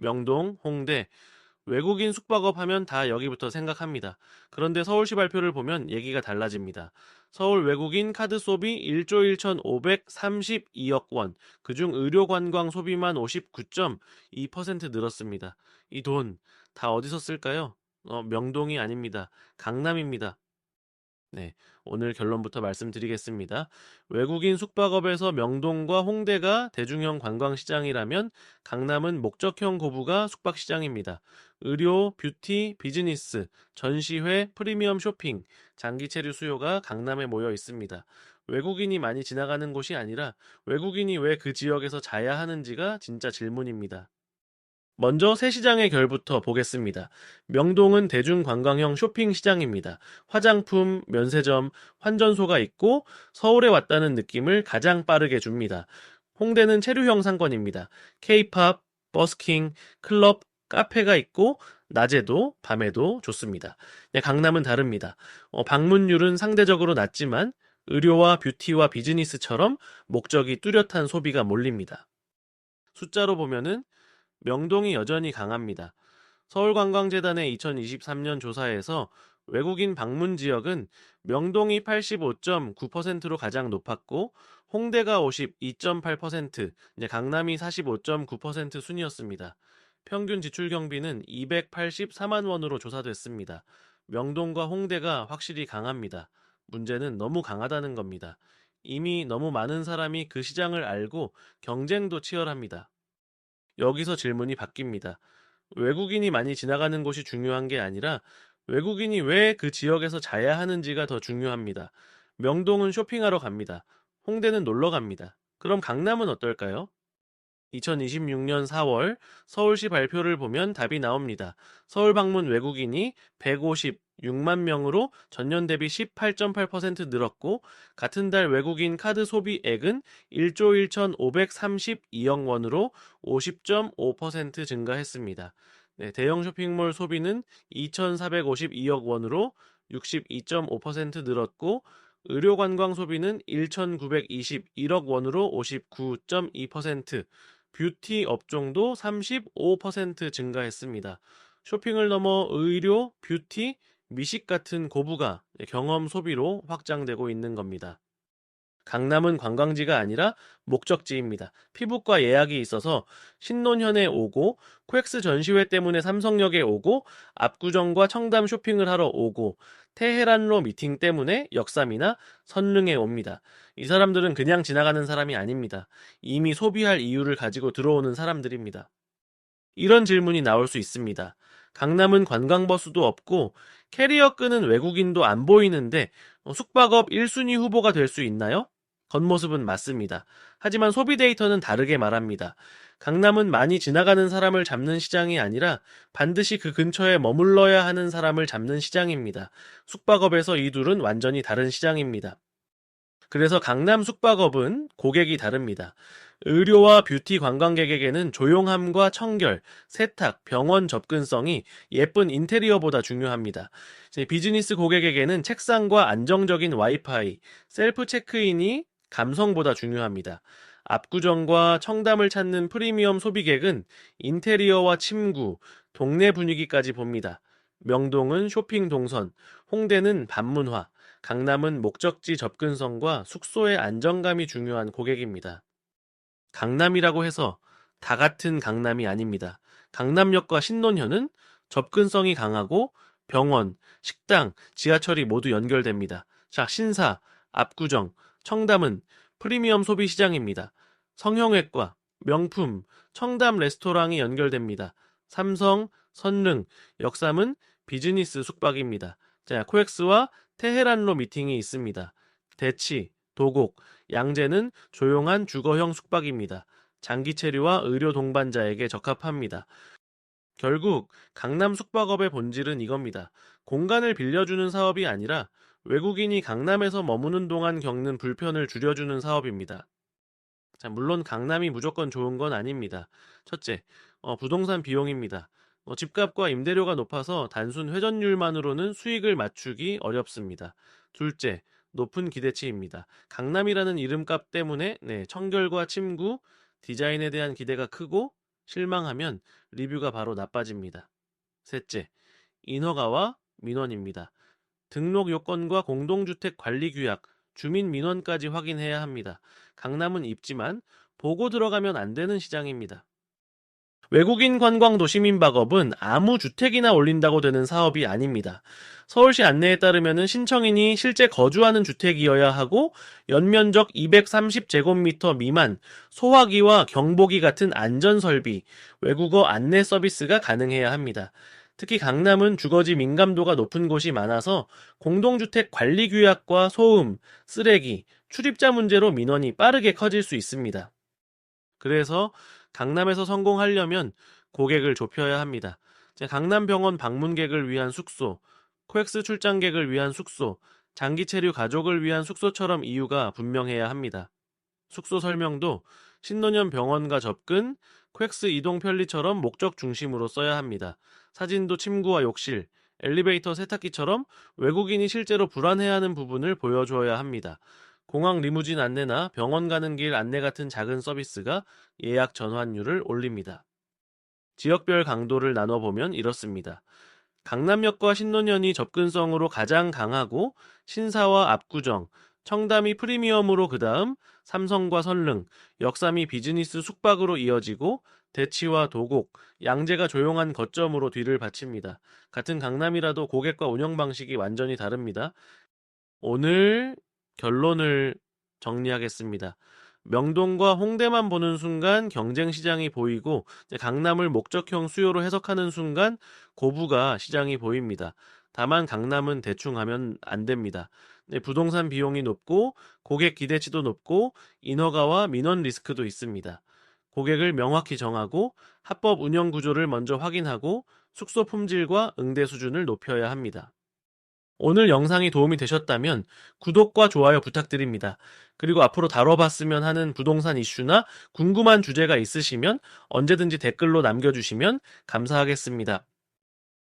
명동, 홍대, 외국인 숙박업 하면 다 여기부터 생각합니다. 그런데 서울시 발표를 보면 얘기가 달라집니다. 서울 외국인 카드 소비 1조 1,532억 원, 그중 의료 관광 소비만 59.2% 늘었습니다. 이 돈 다 어디서 쓸까요? 명동이 아닙니다. 강남입니다. 네, 오늘 결론부터 말씀드리겠습니다. 외국인 숙박업에서 명동과 홍대가 대중형 관광시장이라면 강남은 목적형 고부가 숙박시장입니다. 의료, 뷰티, 비즈니스, 전시회, 프리미엄 쇼핑, 장기 체류 수요가 강남에 모여 있습니다. 외국인이 많이 지나가는 곳이 아니라 외국인이 왜 그 지역에서 자야 하는지가 진짜 질문입니다. 먼저 새 시장의 결부터 보겠습니다. 명동은 대중관광형 쇼핑 시장입니다. 화장품, 면세점, 환전소가 있고 서울에 왔다는 느낌을 가장 빠르게 줍니다. 홍대는 체류형 상권입니다. K-팝, 버스킹, 클럽, 카페가 있고 낮에도 밤에도 좋습니다. 네, 강남은 다릅니다. 방문율은 상대적으로 낮지만 의료와 뷰티와 비즈니스처럼 목적이 뚜렷한 소비가 몰립니다. 숫자로 보면은 명동이 여전히 강합니다. 서울관광재단의 2023년 조사에서 외국인 방문 지역은 명동이 85.9%로 가장 높았고 홍대가 52.8%, 강남이 45.9% 순이었습니다. 평균 지출 경비는 284만 원으로 조사됐습니다. 명동과 홍대가 확실히 강합니다. 문제는 너무 강하다는 겁니다. 이미 너무 많은 사람이 그 시장을 알고 경쟁도 치열합니다. 여기서 질문이 바뀝니다. 외국인이 많이 지나가는 곳이 중요한 게 아니라 외국인이 왜 그 지역에서 자야 하는지가 더 중요합니다. 명동은 쇼핑하러 갑니다. 홍대는 놀러 갑니다. 그럼 강남은 어떨까요? 2026년 4월 서울시 발표를 보면 답이 나옵니다. 서울 방문 외국인이 156만 명으로 전년 대비 18.8% 늘었고 같은 달 외국인 카드 소비액은 1조 1,532억 원으로 50.5% 증가했습니다. 네, 대형 쇼핑몰 소비는 2,452억 원으로 62.5% 늘었고 의료관광 소비는 1,921억 원으로 59.2%, 뷰티 업종도 35% 증가했습니다. 쇼핑을 넘어 의료, 뷰티, 미식 같은 고부가 경험 소비로 확장되고 있는 겁니다. 강남은 관광지가 아니라 목적지입니다. 피부과 예약이 있어서 신논현에 오고 코엑스 전시회 때문에 삼성역에 오고 압구정과 청담 쇼핑을 하러 오고 테헤란로 미팅 때문에 역삼이나 선릉에 옵니다. 이 사람들은 그냥 지나가는 사람이 아닙니다. 이미 소비할 이유를 가지고 들어오는 사람들입니다. 이런 질문이 나올 수 있습니다. 강남은 관광버스도 없고 캐리어 끄는 외국인도 안 보이는데 숙박업 1순위 후보가 될 수 있나요? 겉모습은 맞습니다. 하지만 소비 데이터는 다르게 말합니다. 강남은 많이 지나가는 사람을 잡는 시장이 아니라 반드시 그 근처에 머물러야 하는 사람을 잡는 시장입니다. 숙박업에서 이 둘은 완전히 다른 시장입니다. 그래서 강남 숙박업은 고객이 다릅니다. 의료와 뷰티 관광객에게는 조용함과 청결, 세탁, 병원 접근성이 예쁜 인테리어보다 중요합니다. 이제 비즈니스 고객에게는 책상과 안정적인 와이파이, 셀프 체크인이 감성보다 중요합니다. 압구정과 청담을 찾는 프리미엄 소비객은 인테리어와 침구, 동네 분위기까지 봅니다. 명동은 쇼핑 동선, 홍대는 반문화, 강남은 목적지 접근성과 숙소의 안정감이 중요한 고객입니다. 강남이라고 해서 다 같은 강남이 아닙니다. 강남역과 신논현은 접근성이 강하고 병원, 식당, 지하철이 모두 연결됩니다. 자, 신사, 압구정, 청담은 프리미엄 소비 시장입니다. 성형외과, 명품, 청담 레스토랑이 연결됩니다. 삼성, 선릉, 역삼은 비즈니스 숙박입니다. 자, 코엑스와 테헤란로 미팅이 있습니다. 대치, 도곡, 양재는 조용한 주거형 숙박입니다. 장기 체류와 의료 동반자에게 적합합니다. 결국 강남 숙박업의 본질은 이겁니다. 공간을 빌려주는 사업이 아니라 외국인이 강남에서 머무는 동안 겪는 불편을 줄여주는 사업입니다. 자, 물론 강남이 무조건 좋은 건 아닙니다. 첫째, 부동산 비용입니다. 집값과 임대료가 높아서 단순 회전율만으로는 수익을 맞추기 어렵습니다. 둘째, 높은 기대치입니다. 강남이라는 이름값 때문에 청결과 침구, 디자인에 대한 기대가 크고 실망하면 리뷰가 바로 나빠집니다. 셋째, 인허가와 민원입니다. 등록 요건과 공동주택 관리 규약, 주민 민원까지 확인해야 합니다. 강남은 입지만 보고 들어가면 안 되는 시장입니다. 외국인 관광도 시민박업은 아무 주택이나 올린다고 되는 사업이 아닙니다. 서울시 안내에 따르면 신청인이 실제 거주하는 주택이어야 하고 연면적 230제곱미터 미만, 소화기와 경보기 같은 안전설비, 외국어 안내 서비스가 가능해야 합니다. 특히 강남은 주거지 민감도가 높은 곳이 많아서 공동주택 관리 규약과 소음, 쓰레기, 출입자 문제로 민원이 빠르게 커질 수 있습니다. 그래서 강남에서 성공하려면 고객을 좁혀야 합니다. 강남병원 방문객을 위한 숙소, 코엑스 출장객을 위한 숙소, 장기 체류 가족을 위한 숙소처럼 이유가 분명해야 합니다. 숙소 설명도 신논현 병원과 접근, 코엑스 이동 편리처럼 목적 중심으로 써야 합니다. 사진도 침구와 욕실, 엘리베이터 세탁기처럼 외국인이 실제로 불안해하는 부분을 보여줘야 합니다. 공항 리무진 안내나 병원 가는 길 안내 같은 작은 서비스가 예약 전환율을 올립니다. 지역별 강도를 나눠보면 이렇습니다. 강남역과 신논현이 접근성으로 가장 강하고 신사와 압구정, 청담이 프리미엄으로 그 다음 삼성과 선릉, 역삼이 비즈니스 숙박으로 이어지고 대치와 도곡, 양재가 조용한 거점으로 뒤를 바칩니다. 같은 강남이라도 고객과 운영 방식이 완전히 다릅니다. 오늘 결론을 정리하겠습니다. 명동과 홍대만 보는 순간 경쟁 시장이 보이고 강남을 목적형 수요로 해석하는 순간 고부가 시장이 보입니다. 다만 강남은 대충 하면 안 됩니다. 부동산 비용이 높고 고객 기대치도 높고 인허가와 민원 리스크도 있습니다. 고객을 명확히 정하고 합법 운영 구조를 먼저 확인하고 숙소 품질과 응대 수준을 높여야 합니다. 오늘 영상이 도움이 되셨다면 구독과 좋아요 부탁드립니다. 그리고 앞으로 다뤄봤으면 하는 부동산 이슈나 궁금한 주제가 있으시면 언제든지 댓글로 남겨주시면 감사하겠습니다.